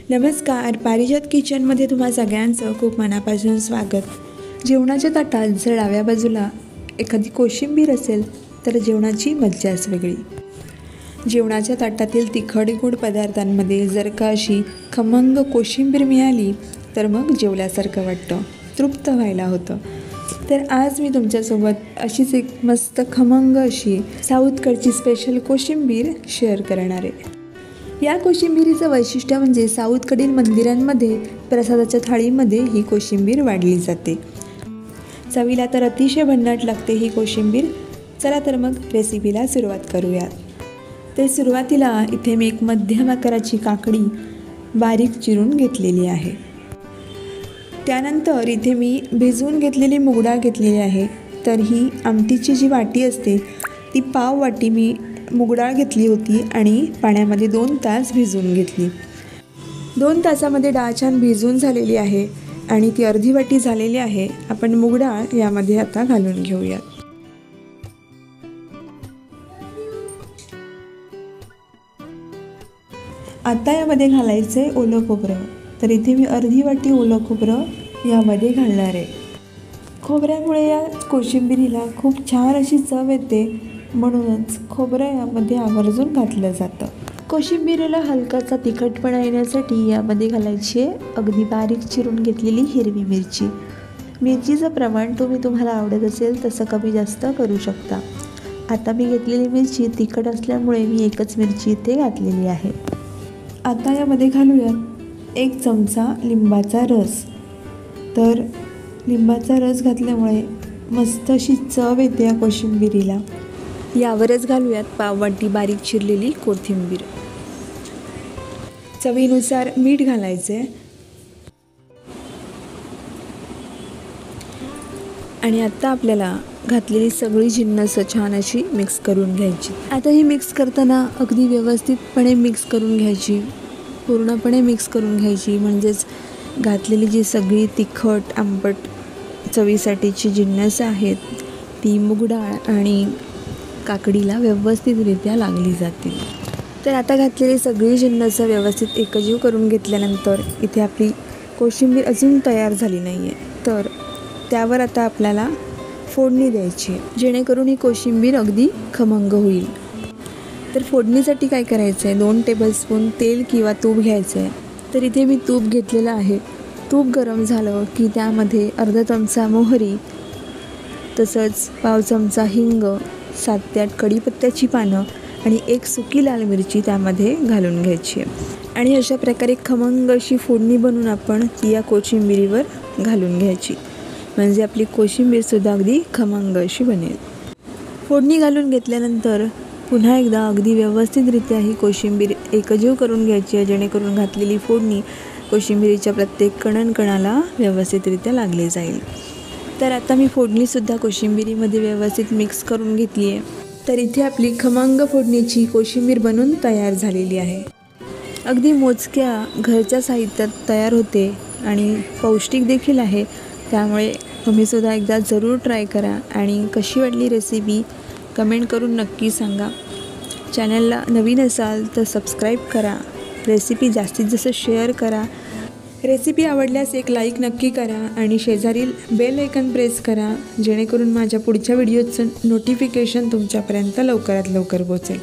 नमस्कार, पारिजात किचनमध्ये तुम्हा सगळ्यांचं खूप मनापासून स्वागत. जेवणाच्या ताटात जर डाव्या बाजूला एखादी कोशिंबीर असेल तर जेवणाची मज्जाच वेगळी. जेवणाच्या ताटातील तिखट गोड पदार्थांमध्ये जर का अशी खमंग कोशिंबीर मिळाली तर मग जेवल्यासारखं वाटतं, तृप्त व्हायला होतं. तर आज मी तुमच्यासोबत अशीच एक मस्त खमंग अशी साऊथकडची स्पेशल कोशिंबीर शेअर करणार आहे. या कोशिंबिरीचं वैशिष्ट्य म्हणजे साऊथकडील मंदिरांमध्ये प्रसादाच्या थाळीमध्ये ही कोशिंबीर वाढली जाते. चवीला तर अतिशय भन्नाट लागते ही कोशिंबीर. चला तर मग रेसिपीला सुरुवात करूयात. तर सुरुवातीला इथे मी एक मध्यम आकाराची काकडी बारीक चिरून घेतलेली आहे. त्यानंतर इथे मी भिजवून घेतलेली मूग डाळ घेतलेली आहे. तर ही आमटीची जी वाटी असते ती पाव वाटी मी मूग डाळ घेतली होती आणि पाण्यामध्ये 2 तास भिजवून घेतली. 2 तासामध्ये डाळ छान भिजवून झालेली आहे आणि ती अर्धी वाटी झालेली आहे. आपण मूग डाळ यामध्ये आता घालून घेऊयात. आता यामध्ये घालायचं आहे ओलं खोबरं. तर इथे मी अर्धी वाटी ओलं खोबरं यामध्ये घालणार आहे. खोबऱ्यामुळे या कोशिंबिरीला खूप छान अशी चव येते, म्हणूनच खोबरं यामध्ये आवर्जून घातलं जातं. कोशिंबिरीला हलकासा तिखटपणा येण्यासाठी यामध्ये घालायची आहे अगदी बारीक चिरून घेतलेली हिरवी मिरची. मिरचीचं प्रमाण तुम्हाला आवडत असेल तसं कमी जास्त करू शकता. आता मी घेतलेली मिरची तिखट असल्यामुळे मी एकच मिरची इथे घातलेली आहे. आता यामध्ये घालूयात 1 चमचा लिंबाचा रस. तर लिंबाचा रस घातल्यामुळे मस्त अशी चव येते या कोशिंबिरीला. यावरच घालूयात पाववाटी बारीक चिरलेली कोथिंबीर. चवीनुसार मीठ घालायचे आणि आता आपल्याला घातलेली सगळी जिन्नस छान अशी मिक्स करून घ्यायची. आता ही मिक्स करताना अगदी व्यवस्थितपणे मिक्स करून घ्यायची, पूर्णपणे मिक्स करून घ्यायची. म्हणजेच घातलेली जी सगळी तिखट आंबट चवीसाठीची जिन्नस आहेत ती मूग डाळ आणि काकडीला व्यवस्थितरित्या लागली जातील. तर आता घातलेली सगळी जिन्नस व्यवस्थित एकजीव करून घेतल्यानंतर इथे आपली कोशिंबीर अजून तयार झाली नाही आहे. तर त्यावर आता आपल्याला फोडणी द्यायची आहे, जेणेकरून ही कोशिंबीर अगदी खमंग होईल. तर फोडणीसाठी काय करायचं आहे, 2 टेबलस्पून तेल किंवा तूप घ्यायचं आहे. तर इथे मी तूप घेतलेलं आहे. तूप गरम झालं की त्यामध्ये अर्धा चमचा मोहरी, तसंच पाव चमचा हिंग, 7 ते 8 कढीपत्त्याची पानं आणि 1 सुकी लाल मिरची त्यामध्ये घालून घ्यायची आहे. आणि अशा प्रकारे खमंग अशी फोडणी बनवून आपण ती या कोशिंबिरीवर घालून घ्यायची. म्हणजे आपली कोशिंबीरसुद्धा अगदी खमंग अशी बनेल. फोडणी घालून घेतल्यानंतर पुन्हा एकदा अगदी व्यवस्थितरित्या ही कोशिंबीर एकजीव करून घ्यायची आहे, जेणेकरून घातलेली फोडणी कोशिंबिरीच्या प्रत्येक कणाला व्यवस्थितरित्या लागली जाईल. तर आता मी फोडणीसुद्धा कोशिंबिरीमध्ये व्यवस्थित मिक्स करून घेतली आहे. तर इथे आपली खमंग फोडणीची कोशिंबीर बनून तयार झालेली आहे. अगदी मोजक्या घरच्या साहित्यात तयार होते आणि पौष्टिक देखील आहे. त्यामुळे तुम्हीसुद्धा एकदा जरूर ट्राय करा आणि कशी वाटली रेसिपी कमेंट करून नक्की सांगा. चॅनलला नवीन असाल तर सबस्क्राईब करा. रेसिपी जास्तीत जास्त शेअर करा. रेसिपी आवडल्यास एक लाईक नक्की करा आणि शेजारील बेल आयकॉन प्रेस करा, जेणेकरून माझ्या पुढच्या व्हिडिओचं नोटिफिकेशन तुमच्यापर्यंत लवकरात लवकर पोहोचेल.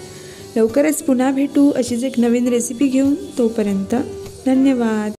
लवकरच पुन्हा भेटू अशीच एक नवीन रेसिपी घेऊन. तोपर्यंत धन्यवाद.